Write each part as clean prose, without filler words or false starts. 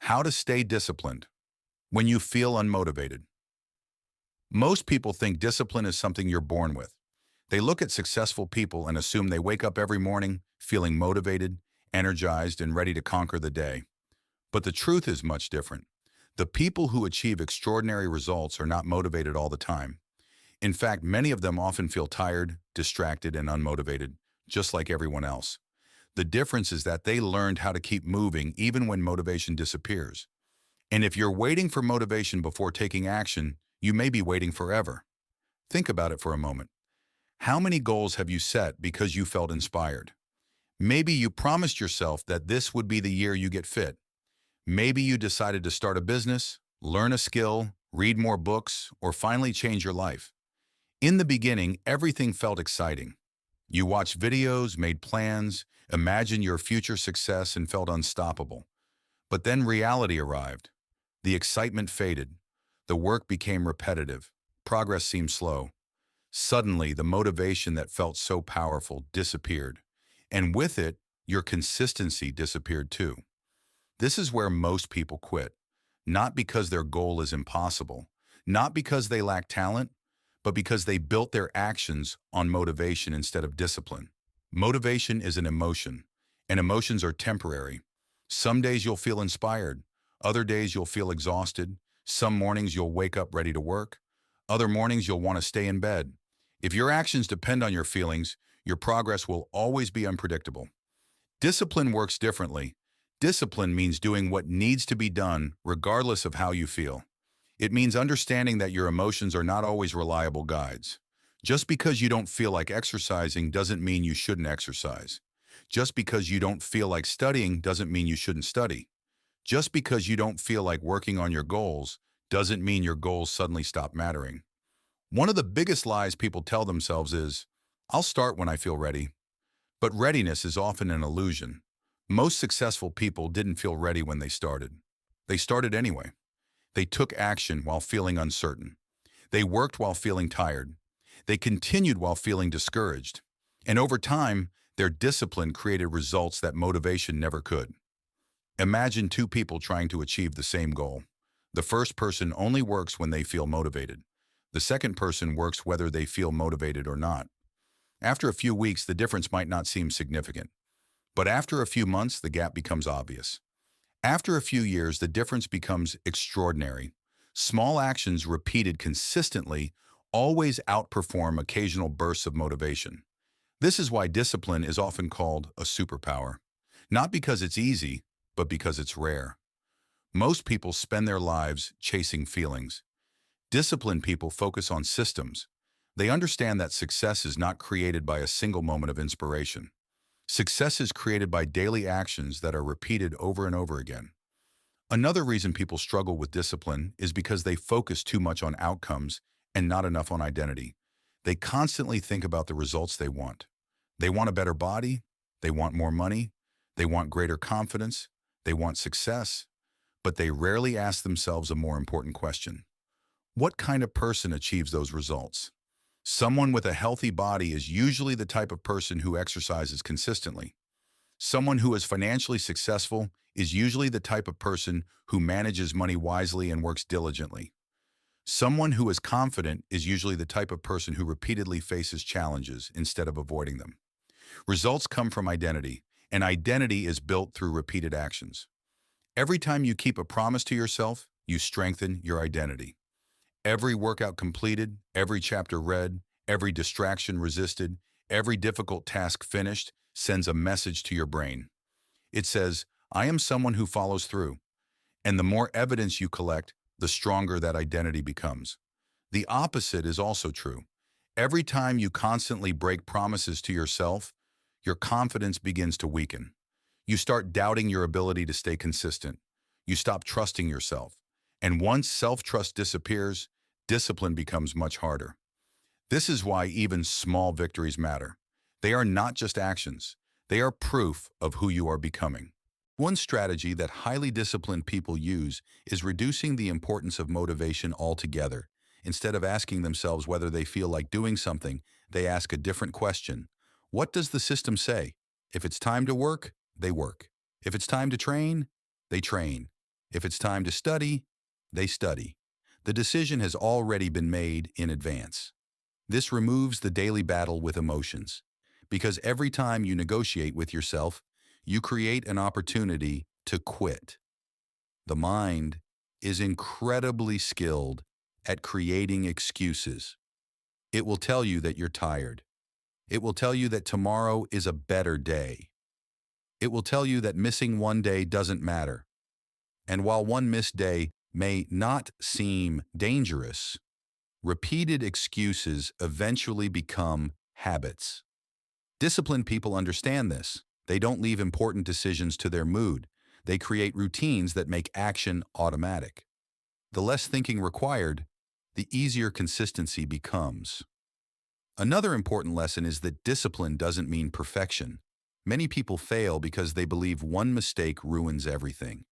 How to stay disciplined when you feel unmotivated. Most people think discipline is something you're born with. They look at successful people and assume they wake up every morning feeling motivated, energized, and ready to conquer the day. But the truth is much different. The people who achieve extraordinary results are not motivated all the time. In fact, many of them often feel tired, distracted, and unmotivated, just like everyone else. The difference is that they learned how to keep moving even when motivation disappears. And if you're waiting for motivation before taking action, you may be waiting forever. Think about it for a moment. How many goals have you set because you felt inspired? Maybe you promised yourself that this would be the year you get fit. Maybe you decided to start a business, learn a skill, read more books, or finally change your life. In the beginning, everything felt exciting. You watched videos, made plans, imagined your future success, and felt unstoppable. But then reality arrived. The excitement faded. The work became repetitive. Progress seemed slow. Suddenly, the motivation that felt so powerful disappeared. And with it, your consistency disappeared too. This is where most people quit. Not because their goal is impossible, not because they lack talent, but because they built their actions on motivation instead of discipline. Motivation is an emotion, and emotions are temporary. Some days you'll feel inspired. Other days you'll feel exhausted. Some mornings you'll wake up ready to work. Other mornings you'll want to stay in bed. If your actions depend on your feelings, your progress will always be unpredictable. Discipline works differently. Discipline means doing what needs to be done regardless of how you feel. It means understanding that your emotions are not always reliable guides. Just because you don't feel like exercising doesn't mean you shouldn't exercise. Just because you don't feel like studying doesn't mean you shouldn't study. Just because you don't feel like working on your goals doesn't mean your goals suddenly stop mattering. One of the biggest lies people tell themselves is, I'll start when I feel ready. But readiness is often an illusion. Most successful people didn't feel ready when they started. They started anyway. They took action while feeling uncertain. They worked while feeling tired. They continued while feeling discouraged. And over time, their discipline created results that motivation never could. Imagine two people trying to achieve the same goal. The first person only works when they feel motivated. The second person works whether they feel motivated or not. After a few weeks, the difference might not seem significant. But after a few months, the gap becomes obvious. After a few years, the difference becomes extraordinary. Small actions repeated consistently always outperform occasional bursts of motivation. This is why discipline is often called a superpower. Not because it's easy, but because it's rare. Most people spend their lives chasing feelings. Disciplined people focus on systems. They understand that success is not created by a single moment of inspiration. Success is created by daily actions that are repeated over and over again. Another reason people struggle with discipline is because they focus too much on outcomes and not enough on identity. They constantly think about the results they want. They want a better body, they want more money, they want greater confidence, they want success, but they rarely ask themselves a more important question. What kind of person achieves those results? Someone with a healthy body is usually the type of person who exercises consistently. Someone who is financially successful is usually the type of person who manages money wisely and works diligently. Someone who is confident is usually the type of person who repeatedly faces challenges instead of avoiding them. Results come from identity, and identity is built through repeated actions. Every time you keep a promise to yourself, you strengthen your identity. Every workout completed, every chapter read, every distraction resisted, every difficult task finished sends a message to your brain. It says, I am someone who follows through. And the more evidence you collect, the stronger that identity becomes. The opposite is also true. Every time you constantly break promises to yourself, your confidence begins to weaken. You start doubting your ability to stay consistent. You stop trusting yourself. And once self-trust disappears, discipline becomes much harder. This is why even small victories matter. They are not just actions. They are proof of who you are becoming. One strategy that highly disciplined people use is reducing the importance of motivation altogether. Instead of asking themselves whether they feel like doing something, they ask a different question. What does the system say? If it's time to work, they work. If it's time to train, they train. If it's time to study, they study. The decision has already been made in advance. This removes the daily battle with emotions, because every time you negotiate with yourself, you create an opportunity to quit. The mind is incredibly skilled at creating excuses. It will tell you that you're tired. It will tell you that tomorrow is a better day. It will tell you that missing one day doesn't matter. And while one missed day may not seem dangerous, repeated excuses eventually become habits. Disciplined people understand this. They don't leave important decisions to their mood. They create routines that make action automatic. The less thinking required, the easier consistency becomes. Another important lesson is that discipline doesn't mean perfection. Many people fail because they believe one mistake ruins everything.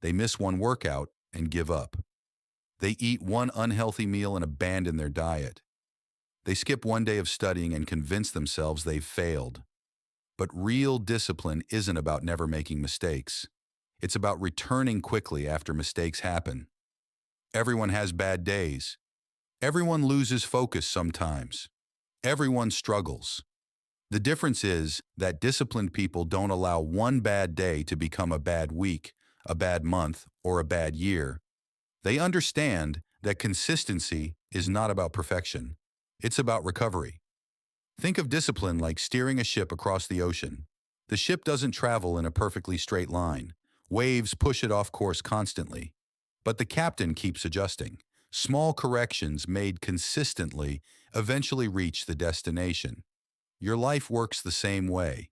They miss one workout and give up. They eat one unhealthy meal and abandon their diet. They skip one day of studying and convince themselves they've failed. But real discipline isn't about never making mistakes. It's about returning quickly after mistakes happen. Everyone has bad days. Everyone loses focus sometimes. Everyone struggles. The difference is that disciplined people don't allow one bad day to become a bad week, a bad month, or a bad year. They understand that consistency is not about perfection. It's about recovery. Think of discipline like steering a ship across the ocean. The ship doesn't travel in a perfectly straight line. Waves push it off course constantly. But the captain keeps adjusting. Small corrections made consistently eventually reach the destination. Your life works the same way.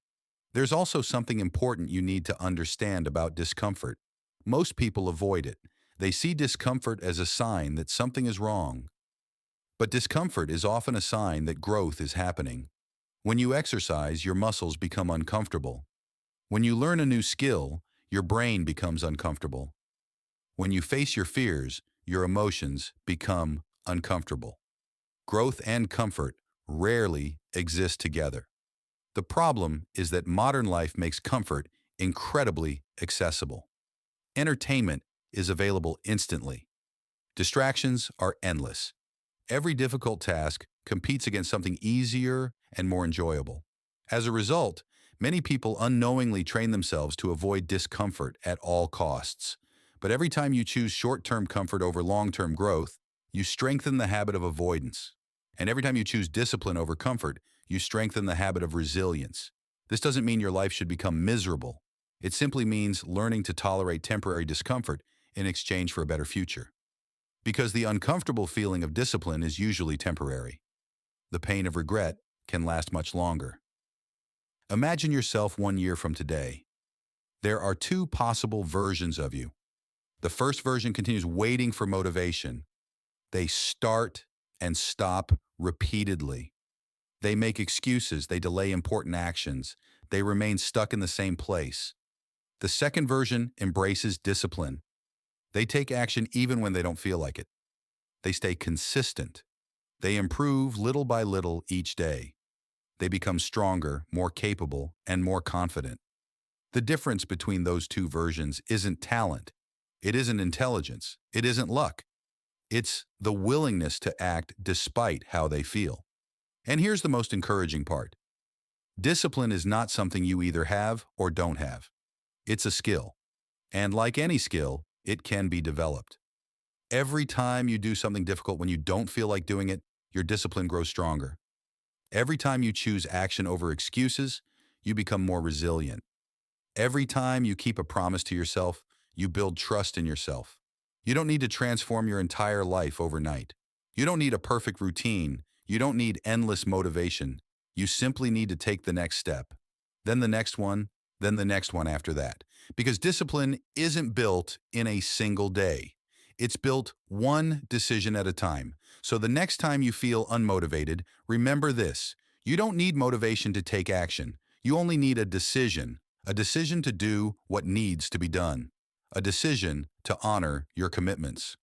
There's also something important you need to understand about discomfort. Most people avoid it. They see discomfort as a sign that something is wrong. But discomfort is often a sign that growth is happening. When you exercise, your muscles become uncomfortable. When you learn a new skill, your brain becomes uncomfortable. When you face your fears, your emotions become uncomfortable. Growth and comfort rarely exist together. The problem is that modern life makes comfort incredibly accessible. Entertainment is available instantly. Distractions are endless. Every difficult task competes against something easier and more enjoyable. As a result, many people unknowingly train themselves to avoid discomfort at all costs. But every time you choose short-term comfort over long-term growth, you strengthen the habit of avoidance. And every time you choose discipline over comfort, you strengthen the habit of resilience. This doesn't mean your life should become miserable. It simply means learning to tolerate temporary discomfort in exchange for a better future. Because the uncomfortable feeling of discipline is usually temporary. The pain of regret can last much longer. Imagine yourself 1 year from today. There are two possible versions of you. The first version continues waiting for motivation. They start and stop repeatedly. They make excuses, they delay important actions, they remain stuck in the same place. The second version embraces discipline. They take action even when they don't feel like it. They stay consistent. They improve little by little each day. They become stronger, more capable, and more confident. The difference between those two versions isn't talent. It isn't intelligence. It isn't luck. It's the willingness to act despite how they feel. And here's the most encouraging part. Discipline is not something you either have or don't have. It's a skill. And like any skill, it can be developed. Every time you do something difficult when you don't feel like doing it, your discipline grows stronger. Every time you choose action over excuses, you become more resilient. Every time you keep a promise to yourself, you build trust in yourself. You don't need to transform your entire life overnight. You don't need a perfect routine. You don't need endless motivation. You simply need to take the next step, then the next one, then the next one after that. Because discipline isn't built in a single day. It's built one decision at a time. So the next time you feel unmotivated, remember this. You don't need motivation to take action. You only need a decision to do what needs to be done, a decision to honor your commitments,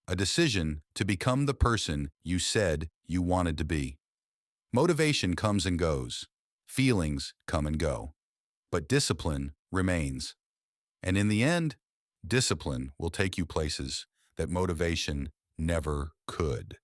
a decision to become the person you said you wanted to be. Motivation comes and goes. Feelings come and go. But discipline remains. And in the end, Discipline will take you places that motivation never could.